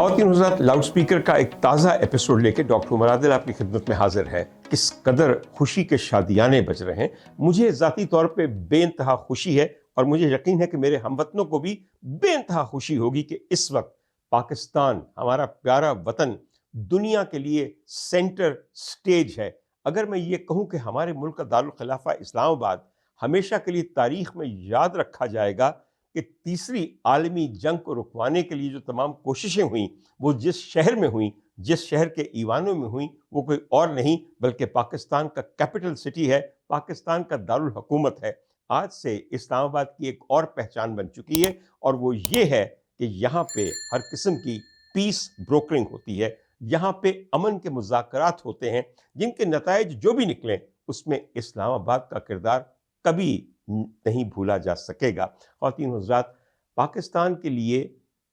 ख़वातीन हज़रात, loud speaker का एक ताज़ा एपिसोड लेके डॉक्टर उमर आदिल आपकी खिदमत में हाजिर है। किस कदर खुशी के शादियाने बज रहे हैं, मुझे ज़ाती तौर पे बेइंतहा खुशी है और मुझे यकीन है कि मेरे हमवतनों को भी बेइंतहा खुशी होगी कि इस वक्त पाकिस्तान, हमारा प्यारा वतन, दुनिया के लिए सेंटर स्टेज है। अगर मैं ये कहूँ कि हमारे मुल्क का दारुल खिलाफा इस्लामाबाद हमेशा के लिए तारीख़ में याद रखा जाएगा कि तीसरी आलमी जंग को रुकवाने के लिए जो तमाम कोशिशें हुई, वो जिस शहर में हुई, जिस शहर के ईवानों में हुई, वो कोई और नहीं बल्कि पाकिस्तान का कैपिटल सिटी है, पाकिस्तान का दारुल हुकूमत है। आज से इस्लामाबाद की एक और पहचान बन चुकी है और वो ये है कि यहाँ पे हर किस्म की पीस ब्रोकरिंग होती है, यहाँ पे अमन के मुज़ाकरात होते हैं, जिनके नताइज जो भी निकलें उसमें इस्लामाबाद का किरदार कभी नहीं भूला जा सकेगा। ख़वातीन हज़रात, पाकिस्तान के लिए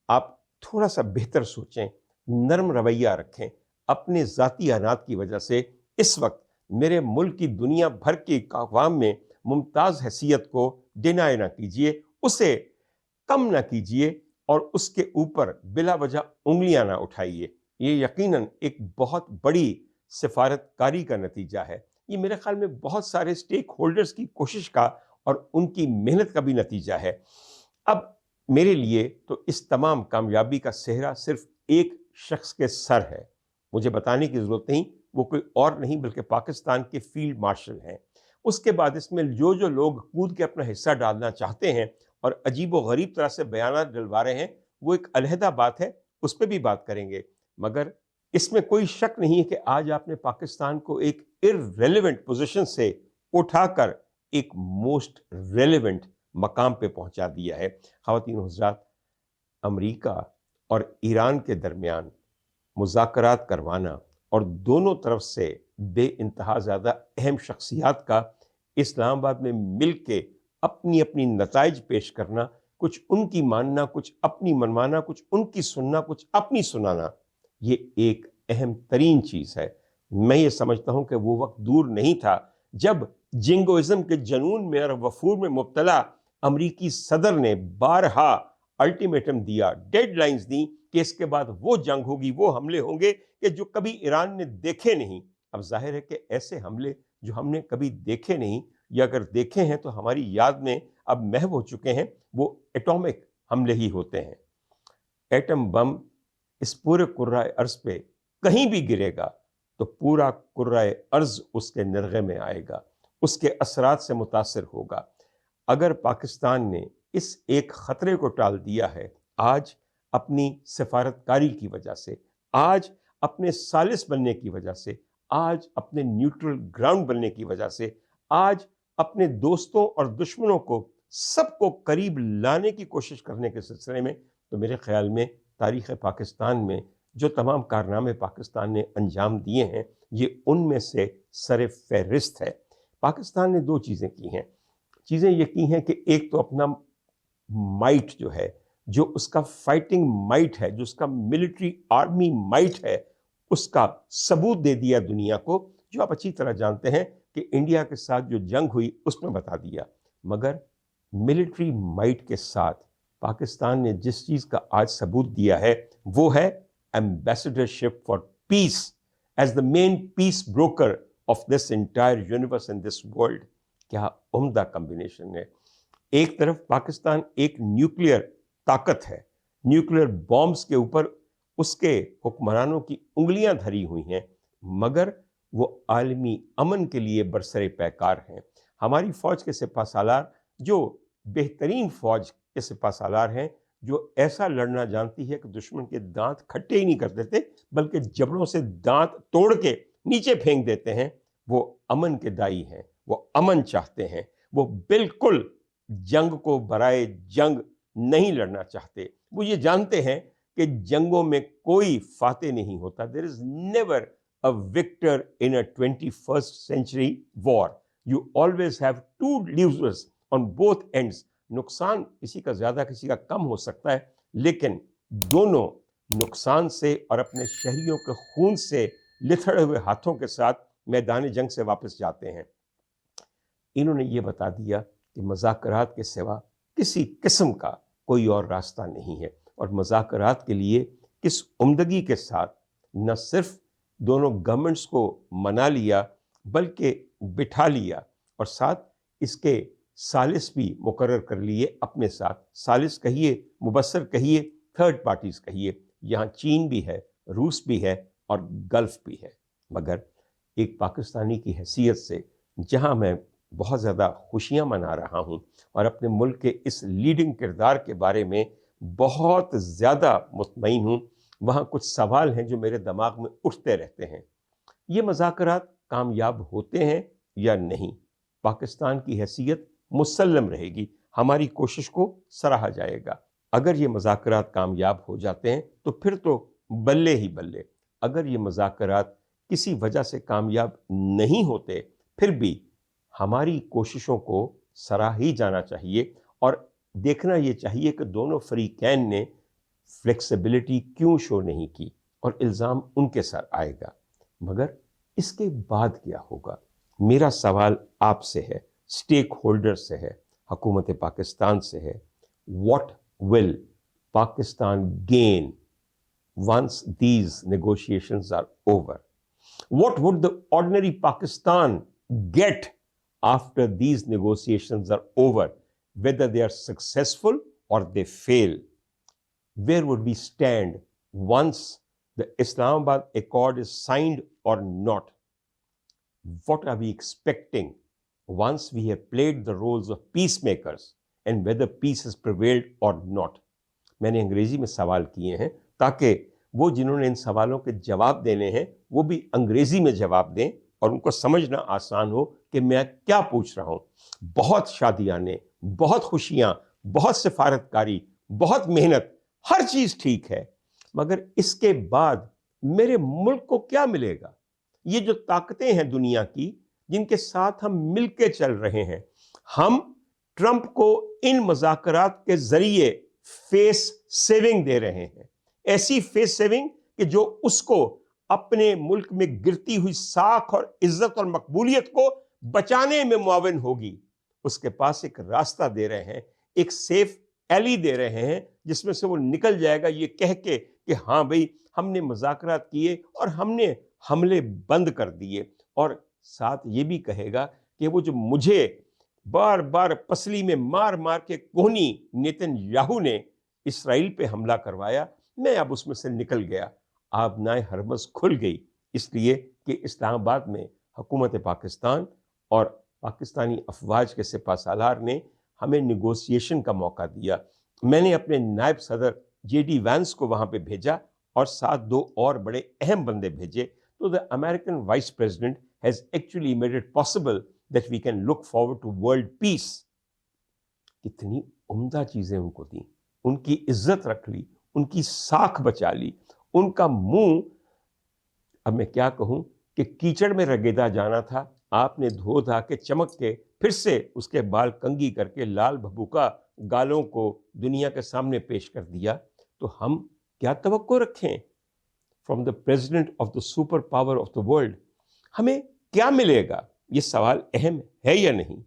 आप थोड़ा सा बेहतर सोचें, नरम रवैया रखें। अपने ज़ाती अनात की वजह से इस वक्त मेरे मुल्क की दुनिया भर की अक़वाम में मुमताज़ हैसियत को डिनाई ना कीजिए, उसे कम ना कीजिए और उसके ऊपर बिला वजह उंगलियां ना उठाइए। ये यकीनन एक बहुत बड़ी सिफारतकारी का नतीजा है। ये मेरे ख्याल में बहुत सारे स्टेक होल्डर्स की कोशिश का और उनकी मेहनत का भी नतीजा है। अब मेरे लिए तो इस तमाम कामयाबी का सेहरा सिर्फ एक शख्स के सर है। मुझे बताने की ज़रूरत नहीं, वो कोई और नहीं बल्कि पाकिस्तान के फील्ड मार्शल हैं। उसके बाद इसमें जो लोग कूद के अपना हिस्सा डालना चाहते हैं और अजीब व गरीब तरह से बयानात डलवा रहे हैं, वो एक अलहदा बात है, उस पर भी बात करेंगे। मगर इसमें कोई शक नहीं है कि आज आपने पाकिस्तान को एक इररेलेवेंट पोजीशन से उठाकर एक मोस्ट रेलेवेंट मकाम पे पहुंचा दिया है। ख़वातीन हज़रात, अमेरिका और ईरान के दरमियान मुज़ाकरात करवाना और दोनों तरफ से बेइंतहा ज़्यादा अहम शख्सियात का इस्लामाबाद में मिल के अपनी अपनी नताइज पेश करना, कुछ उनकी मानना, कुछ अपनी मनमाना, कुछ उनकी सुनना, कुछ अपनी सुनाना, ये एक अहम तरीन चीज़ है। मैं ये समझता हूँ कि वो वक्त दूर नहीं था जब जिंगोइज्म के जनून में और वफूर में मुब्तला अमरीकी सदर ने बारहा अल्टीमेटम दिया, डेडलाइंस दी कि इसके बाद वो जंग होगी, वो हमले होंगे कि जो कभी ईरान ने देखे नहीं। अब जाहिर है कि ऐसे हमले जो हमने कभी देखे नहीं या अगर देखे हैं तो हमारी याद में अब महव हो चुके हैं, वो एटॉमिक हमले ही होते हैं। एटम बम इस पूरे कुर्राए अर्ज पे कहीं भी गिरेगा तो पूरा कुर्राए अर्ज उसके निर्गे में आएगा, उसके असरात से मुतासिर होगा। अगर पाकिस्तान ने इस एक ख़तरे को टाल दिया है, आज अपनी सिफारतकारी की वजह से, आज अपने सालिस बनने की वजह से, आज अपने न्यूट्रल ग्राउंड बनने की वजह से, आज अपने दोस्तों और दुश्मनों को सबको करीब लाने की कोशिश करने के सिलसिले में, तो मेरे ख्याल में तारीख़ पाकिस्तान में जो तमाम कारनामे पाकिस्तान ने अंजाम दिए हैं, ये उनमें से सर फहरिस्त है। पाकिस्तान ने दो चीज़ें की हैं। चीज़ें ये की हैं कि एक तो अपना माइट जो है, जो उसका फाइटिंग माइट है, जो उसका मिलिट्री आर्मी माइट है, उसका सबूत दे दिया दुनिया को, जो आप अच्छी तरह जानते हैं कि इंडिया के साथ जो जंग हुई उसमें बता दिया। मगर मिलिट्री माइट के साथ पाकिस्तान ने जिस चीज़ का आज सबूत दिया है वो है ambassadorship for peace as the main peace broker of this entire universe and this world. क्या उम्दा कॉम्बिनेशन है। एक तरफ पाकिस्तान एक न्यूक्लियर ताकत है, न्यूक्लियर बॉम्ब्स के ऊपर उसके हुक्मरानों की उंगलियां धरी हुई हैं, मगर वो आलमी अमन के लिए बरसरे पैकार हैं। हमारी फ़ौज के सिपह सालार जो बेहतरीन फ़ौज के सिपह सालार हैं, जो ऐसा लड़ना जानती है कि दुश्मन के दांत खट्टे ही नहीं कर देते बल्कि जबड़ों से दांत तोड़ के नीचे फेंक देते हैं, वो अमन के दाई हैं, वो अमन चाहते हैं, वो बिल्कुल जंग को बराए जंग नहीं लड़ना चाहते। वो ये जानते हैं कि जंगों में कोई फाते नहीं होता। There is never a victor in a 21st century war. You always have two losers on both ends. नुकसान किसी का ज़्यादा किसी का कम हो सकता है, लेकिन दोनों नुकसान से और अपने शहरियों के खून से लिथड़े हुए हाथों के साथ मैदान जंग से वापस जाते हैं। इन्होंने ये बता दिया कि मज़ाकरात के सिवा किसी किस्म का कोई और रास्ता नहीं है और मज़ाकरात के लिए किस उम्दगी के साथ न सिर्फ दोनों गवर्नमेंट्स को मना लिया बल्कि बिठा लिया और साथ इसके सालिस भी मुकर्रर कर लिए अपने साथ। सालिस कहिए, मुबस्सर कहिए, थर्ड पार्टीज कहिए। यहाँ चीन भी है, रूस भी है और गल्फ भी है। मगर एक पाकिस्तानी की हैसियत से जहाँ मैं बहुत ज़्यादा खुशियाँ मना रहा हूँ और अपने मुल्क के इस लीडिंग किरदार के बारे में बहुत ज़्यादा मुतमईन हूँ, वहाँ कुछ सवाल हैं जो मेरे दिमाग में उठते रहते हैं। ये मुज़ाकरात कामयाब होते हैं या नहीं? पाकिस्तान की हैसियत मुसल्लम रहेगी, हमारी कोशिश को सराहा जाएगा। अगर ये मुज़ाकरात कामयाब हो जाते हैं तो फिर तो बल्ले ही बल्ले। अगर ये मुज़ाकरात किसी वजह से कामयाब नहीं होते फिर भी हमारी कोशिशों को सराहा ही जाना चाहिए और देखना ये चाहिए कि दोनों फरीकैन ने फ्लेक्सिबिलिटी क्यों शो नहीं की और इल्ज़ाम उनके सर आएगा। मगर इसके बाद क्या होगा? मेरा सवाल आपसे है, स्टेक होल्डर से है, हुकूमत पाकिस्तान से है। What will Pakistan gain once these negotiations are over? What would the ordinary Pakistan get after these negotiations are over, whether they are successful or they fail? Where would we stand once the Islamabad Accord is signed or not? What are we expecting once we have played the roles of peacemakers and whether peace has prevailed or not? मैंने अंग्रेजी में सवाल किए हैं ताकि वो जिन्होंने इन सवालों के जवाब देने हैं वो भी अंग्रेजी में जवाब दें और उनको समझना आसान हो कि मैं क्या पूछ रहा हूँ। बहुत शादियाने, बहुत खुशियाँ, बहुत सिफारतकारी, बहुत मेहनत, हर चीज़ ठीक है, मगर इसके बाद मेरे मुल्क को क्या मिलेगा? ये जो ताकतें हैं दुनिया की जिनके साथ हम मिलके चल रहे हैं, हम ट्रंप को इन मुज़ाकरात के ज़रिए फेस सेविंग दे रहे हैं, ऐसी फेस सेविंग कि जो उसको अपने मुल्क में गिरती हुई साख और इज्जत और मकबूलियत को बचाने में मुआविन होगी। उसके पास एक रास्ता दे रहे हैं, एक सेफ एली दे रहे हैं जिसमें से वो निकल जाएगा ये कह के कि हाँ भाई हमने मुज़ाकरात किए और हमने हमले बंद कर दिए, और साथ ये भी कहेगा कि वो जो मुझे बार बार पसली में मार मार के कोहनी नेतन्याहू ने इसराइल पे हमला करवाया, मैं अब उसमें से निकल गया। आबनाए हरमज़ खुल गई, इसलिए कि इस्लामाबाद में हुकूमत पाकिस्तान और पाकिस्तानी अफवाज के सिपह सालार ने हमें निगोशिएशन का मौका दिया। मैंने अपने नायब सदर JD वैंस को वहाँ पे भेजा और साथ 2 और बड़े अहम बंदे भेजे। तो the American vice president has actually made it possible that we can look forward to world peace. कितनी उम्दा चीज़ें उनको दी, उनकी इज्जत रख ली, उनकी साख बचा ली, उनका मुंह, अब मैं क्या कहूँ कि कीचड़ में रगेदा जाना था, आपने धो धा के चमक के फिर से उसके बाल कंगी करके लाल भभूका गालों को दुनिया के सामने पेश कर दिया। तो हम क्या तवक्को रखें from the president of the super power of the world? हमें क्या मिलेगा? ये सवाल अहम है या नहीं?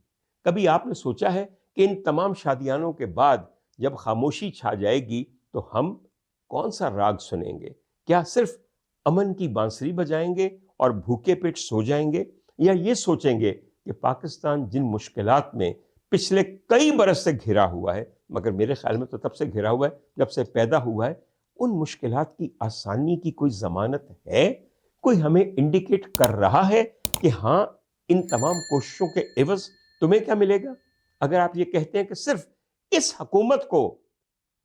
कभी आपने सोचा है कि इन तमाम शादियानों के बाद जब खामोशी छा जाएगी तो हम कौन सा राग सुनेंगे? क्या सिर्फ अमन की बांसुरी बजाएंगे और भूखे पेट सो जाएंगे, या ये सोचेंगे कि पाकिस्तान जिन मुश्किलात में पिछले कई बरस से घिरा हुआ है, मगर मेरे ख्याल में तो तब से घिरा हुआ है जब से पैदा हुआ है, उन मुश्किलात की आसानी की कोई ज़मानत है? कोई हमें इंडिकेट कर रहा है कि हाँ इन तमाम कोशिशों के एवज तुम्हें क्या मिलेगा? अगर आप ये कहते हैं कि सिर्फ इस हुकूमत को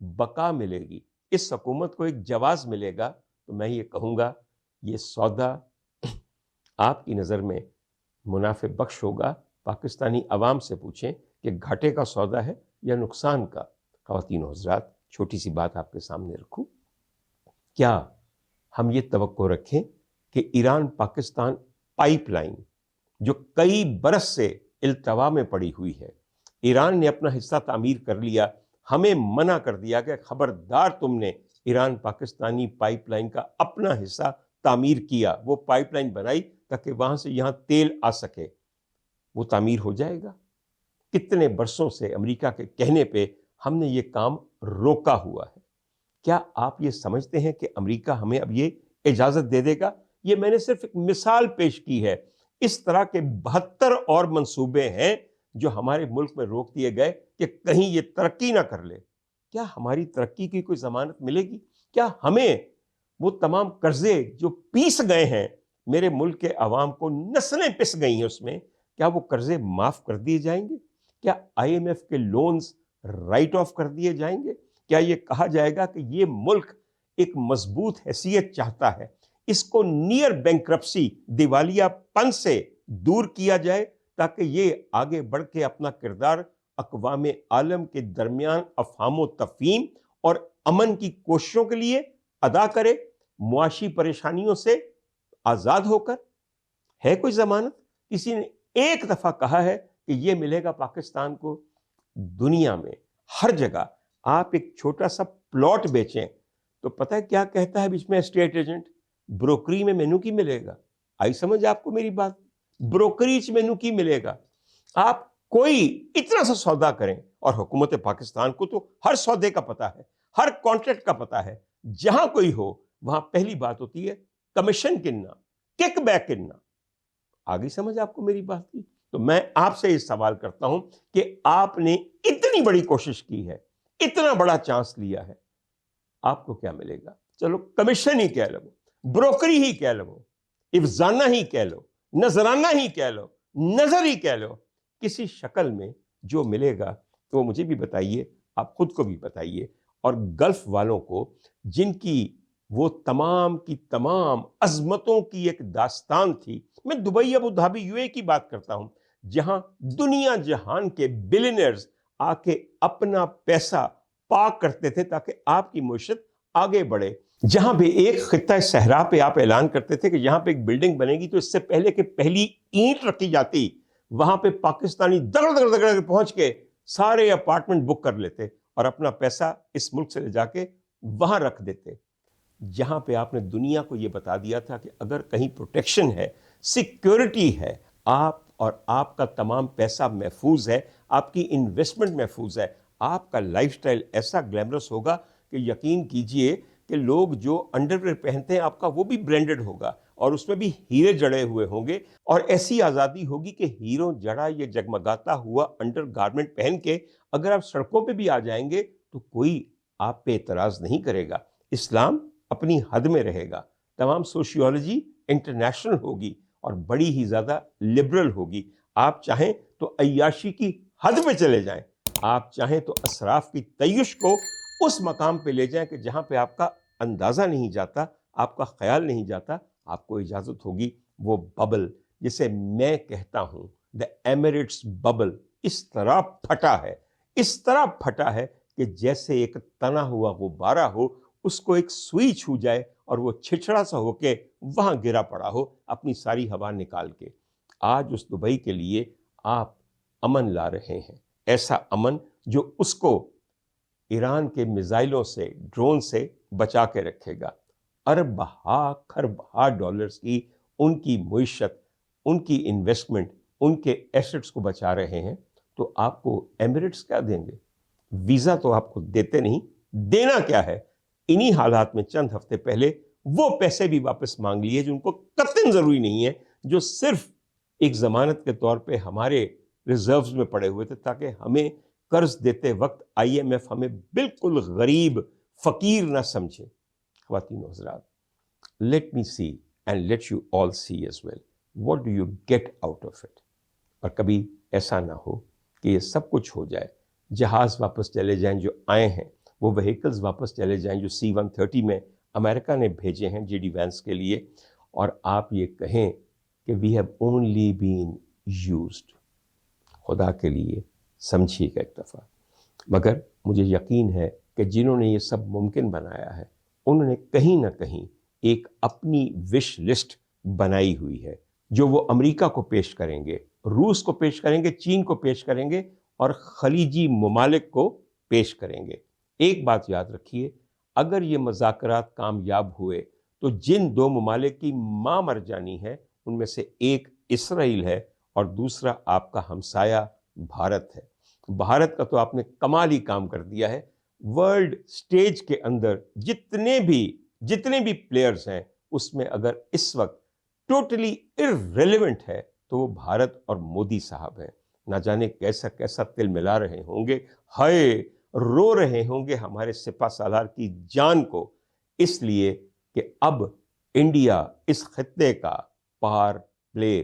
बका मिलेगी, इस हुकूमत को एक जवाज मिलेगा, तो मैं ये कहूँगा ये सौदा आपकी नज़र में मुनाफे बख्श होगा। पाकिस्तानी अवाम से पूछें कि घाटे का सौदा है या नुकसान का। ख़वातीन और हज़रात, छोटी सी बात आपके सामने रखूं, क्या हम ये तवक्को रखें कि ईरान पाकिस्तान पाइपलाइन जो कई बरस से इल्तवा में पड़ी हुई है, ईरान ने अपना हिस्सा तामीर कर लिया, हमें मना कर दिया कि खबरदार तुमने ईरान पाकिस्तानी पाइपलाइन का अपना हिस्सा तामीर किया, वो पाइपलाइन बनाई ताकि वहाँ से यहाँ तेल आ सके, वो तामीर हो जाएगा? कितने बरसों से अमेरिका के कहने पे हमने ये काम रोका हुआ है। کیا آپ یہ سمجھتے ہیں کہ امریکہ ہمیں اب یہ اجازت دے دے گا؟ یہ میں نے صرف ایک مثال پیش کی ہے. اس طرح کے 72 اور منصوبے ہیں جو ہمارے ملک میں روک دیے گئے کہ کہیں یہ ترقی نہ کر لے. کیا ہماری ترقی کی کوئی ضمانت ملے گی؟ کیا ہمیں وہ تمام قرضے جو پیس گئے ہیں میرے ملک کے عوام کو، نسلیں پس گئی ہیں اس میں، کیا وہ قرضے معاف کر دیے جائیں گے؟ کیا IMF کے لونز رائٹ آف کر دیے جائیں گے؟ کیا یہ کہا جائے گا کہ یہ ملک ایک مضبوط حیثیت چاہتا ہے، اس کو نیئر بینکرپسی، دیوالیہ پن سے دور کیا جائے تاکہ یہ آگے بڑھ کے اپنا کردار اقوام عالم کے درمیان افہام و تفہیم اور امن کی کوششوں کے لیے ادا کرے، معاشی پریشانیوں سے آزاد ہو کر؟ ہے کوئی ضمانت؟ کسی نے ایک دفعہ کہا ہے کہ یہ ملے گا پاکستان کو؟ دنیا میں ہر جگہ آپ ایک چھوٹا سا پلاٹ بیچیں تو پتہ ہے کیا کہتا ہے بیچ میں اسٹیٹ ایجنٹ؟ بروکری میں مینو کی ملے گا. آئی سمجھ آپ کو میری بات؟ بروکریج مینو کی ملے گا. آپ کوئی اتنا سا سودا کریں، اور حکومت پاکستان کو تو ہر سودے کا پتہ ہے، ہر کانٹریکٹ کا پتہ ہے. جہاں کوئی ہو وہاں پہلی بات ہوتی ہے کمیشن کننا، کک بیک کننا. آگے سمجھ آپ کو میری بات کی؟ تو میں آپ سے یہ سوال کرتا ہوں کہ آپ نے اتنی بڑی کوشش کی ہے، اتنا بڑا چانس لیا ہے، آپ کو کیا ملے گا؟ چلو کمیشن ہی کہہ لو، بروکری ہی کہہ لو، افزانہ ہی کہہ لو، نذرانہ ہی کہہ لو، نظر ہی کہہ لو، کسی شکل میں جو ملے گا تو وہ مجھے بھی بتائیے، آپ خود کو بھی بتائیے، اور گلف والوں کو جن کی وہ تمام کی تمام عظمتوں کی ایک داستان تھی. میں دبئی، ابو دھابی، UAE کی بات کرتا ہوں، جہاں دنیا جہان کے بلینئرز آ کے اپنا پیسہ پاک کرتے تھے تاکہ آپ کی معیشت آگے بڑھے. جہاں پہ ایک خطہ صحرا پہ آپ اعلان کرتے تھے کہ یہاں پہ ایک بلڈنگ بنے گی تو اس سے پہلے کہ پہلی اینٹ رکھی جاتی، وہاں پہ پاکستانی دگڑ دگڑ دگڑ پہنچ کے سارے اپارٹمنٹ بک کر لیتے اور اپنا پیسہ اس ملک سے لے جا کے وہاں رکھ دیتے. جہاں پہ آپ نے دنیا کو یہ بتا دیا تھا کہ اگر کہیں پروٹیکشن ہے، سیکیورٹی ہے، آپ اور آپ کا تمام پیسہ محفوظ ہے، آپ کی انویسٹمنٹ محفوظ ہے، آپ کا لائف سٹائل ایسا گلیمرس ہوگا کہ یقین کیجئے کہ لوگ جو انڈر ویئر پہنتے ہیں آپ کا وہ بھی برانڈڈ ہوگا اور اس میں بھی ہیرے جڑے ہوئے ہوں گے، اور ایسی آزادی ہوگی کہ ہیروں جڑا یہ جگمگاتا ہوا انڈر گارمنٹ پہن کے اگر آپ سڑکوں پہ بھی آ جائیں گے تو کوئی آپ پہ اعتراض نہیں کرے گا. اسلام اپنی حد میں رہے گا، تمام سوشیولوجی انٹرنیشنل ہوگی اور بڑی ہی زیادہ لبرل ہوگی. آپ چاہیں تو عیاشی کی حد پہ چلے جائیں، آپ چاہیں تو اسراف کی تعیش کو اس مقام پہ لے جائیں کہ جہاں پہ آپ کا اندازہ نہیں جاتا، آپ کا خیال نہیں جاتا. آپ کو اجازت ہوگی وہ ببل جسے میں کہتا ہوں دا ایمریٹس ببل اس طرح پھٹا ہے، اس طرح پھٹا ہے کہ جیسے ایک تنا ہوا غبارہ ہو، اس کو ایک سوئی چھو جائے اور وہ چھچڑا سا ہو کے وہاں گرا پڑا ہو اپنی ساری ہوا نکال کے. آج اس دبئی کے لیے آپ امن لا رہے ہیں، ایسا امن جو اس کو ایران کے میزائلوں سے، ڈرون سے بچا کے رکھے گا. ارب ہا خرب ہا ڈالرز کی ان کی معیشت، ان کی انویسٹمنٹ، ان کے ایسٹس کو بچا رہے ہیں، تو آپ کو ایمریٹس کیا دیں گے؟ ویزا تو آپ کو دیتے نہیں. دینا کیا ہے؟ انہی حالات میں چند ہفتے پہلے وہ پیسے بھی واپس مانگ لیے جو ان کو قطعاً ضروری نہیں ہے، جو صرف ایک ضمانت کے طور پہ ہمارے ریزروز میں پڑے ہوئے تھے تاکہ ہمیں قرض دیتے وقت IMF ہمیں بالکل غریب فقیر نہ سمجھے. خواتین و حضرات، let me see and let you all see as well what do you get out of it. اور کبھی ایسا نہ ہو کہ یہ سب کچھ ہو جائے، جہاز واپس چلے جائیں جو آئے ہیں، وہ وہیکلز واپس چلے جائیں جو C-130 میں امریکہ نے بھیجے ہیں JD وینس کے لیے، اور آپ یہ کہیں کہ we have only been used. خدا کے لیے سمجھیے گا ایک دفعہ. مگر مجھے یقین ہے کہ جنہوں نے یہ سب ممکن بنایا ہے انہوں نے کہیں نہ کہیں ایک اپنی وش لسٹ بنائی ہوئی ہے جو وہ امریکہ کو پیش کریں گے، روس کو پیش کریں گے، چین کو پیش کریں گے اور خلیجی ممالک کو پیش کریں گے. ایک بات یاد رکھیے، اگر یہ مذاکرات کامیاب ہوئے تو جن دو ممالک کی ماں مر جانی ہے ان میں سے ایک اسرائیل ہے اور دوسرا آپ کا ہمسایہ بھارت ہے. بھارت کا تو آپ نے کمال ہی کام کر دیا ہے. वर्ल्ड स्टेज के अंदर जितने भी प्लेयर्स हैं उसमें अगर इस वक्त टोटली इररिलेवेंट है तो वो भारत और मोदी साहब हैं। ना जाने कैसा कैसा तिल मिला रहे होंगे, हाय रो रहे होंगे हमारे सिपा सालार की जान को, इसलिए कि अब इंडिया इस खित्ते का पार प्ले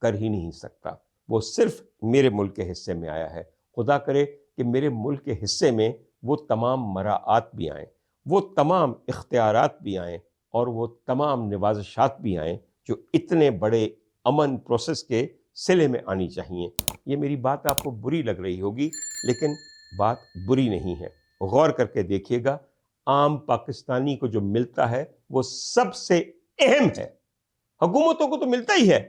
कर ही नहीं सकता। वो सिर्फ मेरे मुल्क के हिस्से में आया है। खुदा करे कि मेरे मुल्क के हिस्से में वो तमाम मराआत भी आएँ, वो तमाम इख्तियारात भी आएँ और वो तमाम नवाज़शात भी आएँ जो इतने बड़े अमन प्रोसेस के सिले में आनी चाहिए। ये मेरी बात आपको बुरी लग रही होगी, लेकिन बात बुरी नहीं है। गौर करके देखिएगा, आम पाकिस्तानी को जो मिलता है वो सबसे अहम है। हुकूमतों को तो मिलता ही है,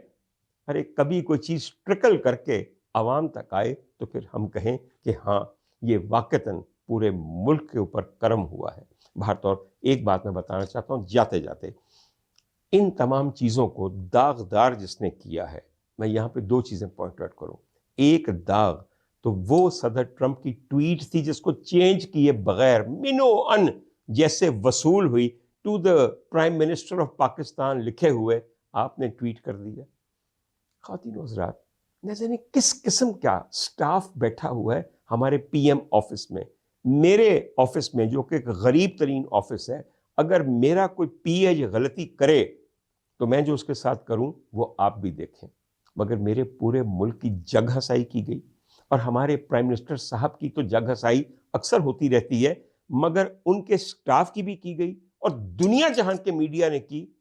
अरे कभी कोई चीज़ ट्रिकल करके आवाम तक आए तो फिर हम कहें कि हाँ ये वाक़तन पूरे मुल्क के ऊपर करम हुआ है। भारत, और एक बात मैं बताना चाहता हूँ जाते जाते, इन तमाम चीज़ों को दागदार जिसने किया है, मैं यहाँ पे दो चीज़ें पॉइंट आउट करूँ। एक दाग तो वो सदर ट्रंप की ट्वीट थी जिसको चेंज किए बगैर मिनो अन जैसे वसूल हुई, to the prime minister of Pakistan लिखे हुए आपने ट्वीट कर दिया। ख़वातीन व हज़रात, न जाने किस किस्म का स्टाफ बैठा हुआ है हमारे पीएम ऑफिस में, मेरे ऑफिस में जो कि एक गरीब तरीन ऑफिस है। अगर मेरा कोई पीए गलती करे तो मैं जो उसके साथ करूं वो आप भी देखें, मगर मेरे पूरे मुल्क की जगहसाई की गई। और हमारे प्राइम मिनिस्टर साहब की तो जगहसाई अक्सर होती रहती है, मगर उनके स्टाफ की भी की गई और दुनिया जहान के मीडिया ने की।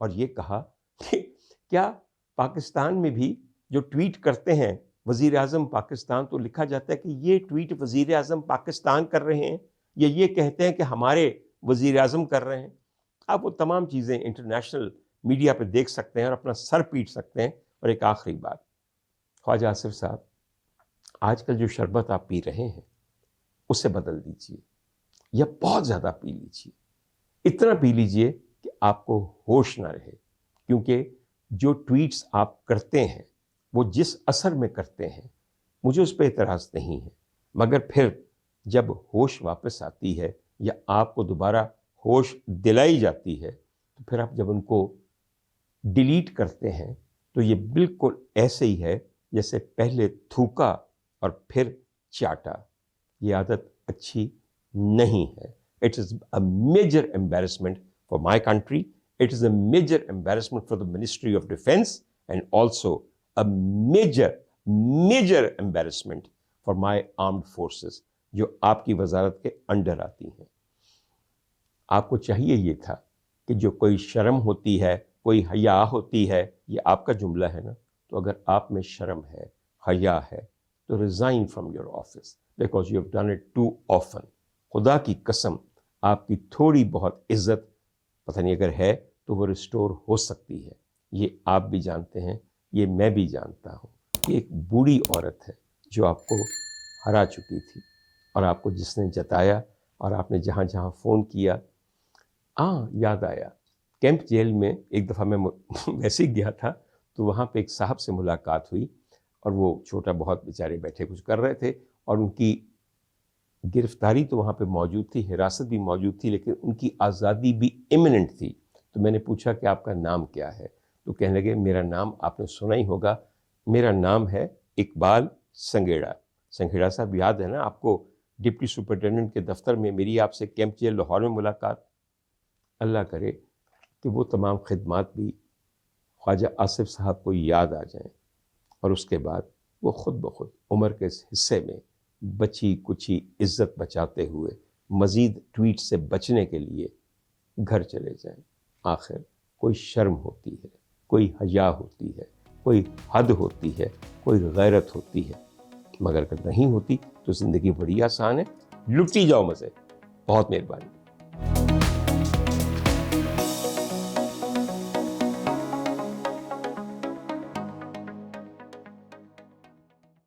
और ये कहा कि क्या पाकिस्तान में भी जो ट्वीट करते हैं वज़ीर आज़म पाकिस्तान, तो लिखा जाता है कि ये ट्वीट वज़ीर आज़म पाकिस्तान कर रहे हैं, या ये कहते हैं कि हमारे वज़ीर आज़म कर रहे हैं। आप वो तमाम चीज़ें इंटरनेशनल मीडिया पे देख सकते हैं और अपना सर पीट सकते हैं। और एक आखिरी बात, ख्वाजा आसिफ साहब, आजकल जो शरबत आप पी रहे हैं उसे बदल दीजिए या बहुत ज़्यादा पी लीजिए। इतना पी लीजिए कि आपको होश ना रहे, क्योंकि जो ट्वीट्स आप करते हैं वो जिस असर में करते हैं मुझे उस पर एतराज़ नहीं है, मगर फिर जब होश वापस आती है या आपको दोबारा होश दिलाई जाती है तो फिर आप जब उनको डिलीट करते हैं तो ये बिल्कुल ऐसे ही है जैसे पहले थूका और फिर चाटा। ये आदत अच्छी नहीं है। It is a major embarrassment for my country, it is a major embarrassment for the ministry of defence and also a major embarrassment for my armed forces जो आपकी वजारत के अंडर आती हैं। आपको चाहिए ये था कि जो कोई शर्म होती है, कोई हया होती है, ये आपका जुमला है ना, तो अगर आप में शर्म है, हया है, तो resign from your office because you have done it too often. खुदा की कसम, आपकी थोड़ी बहुत इज्जत पता नहीं अगर है तो वो रिस्टोर हो सकती है। ये आप भी जानते हैं, ये मैं भी जानता हूँ कि एक बूढ़ी औरत है जो आपको हरा चुकी थी और आपको जिसने जताया और आपने जहाँ जहाँ फ़ोन किया। याद आया, कैंप जेल में एक दफ़ा मैं वैसे ही गया था तो वहाँ पे एक साहब से मुलाकात हुई और वो छोटा बहुत बेचारे बैठे कुछ कर रहे थे और उनकी गिरफ्तारी तो वहाँ पे मौजूद थी, हिरासत भी मौजूद थी, लेकिन उनकी आज़ादी भी इमिनेंट थी। तो मैंने पूछा कि आपका नाम क्या है, तो कहने लगे मेरा नाम आपने सुना ही होगा, मेरा नाम है इकबाल संघेड़ा। संघेड़ा साहब याद है ना आपको, डिप्टी सुपरिटेंडेंट के दफ्तर में मेरी आपसे कैंप जेल लाहौर में मुलाकात। अल्लाह करे कि वो तमाम खिदमात भी ख्वाजा आसिफ साहब को याद आ जाएं और उसके बाद वो ख़ुद ब खुद उम्र के इस हिस्से में बची कुची इज़्ज़त बचाते हुए मज़ीद ट्वीट से बचने के लिए घर चले जाएं। आखिर कोई शर्म होती है, कोई हया होती है, कोई हद होती है, कोई गैरत होती है, मगर अगर नहीं होती तो ज़िंदगी बड़ी आसान है। लुटी जाओ मज़े। बहुत मेहरबानी।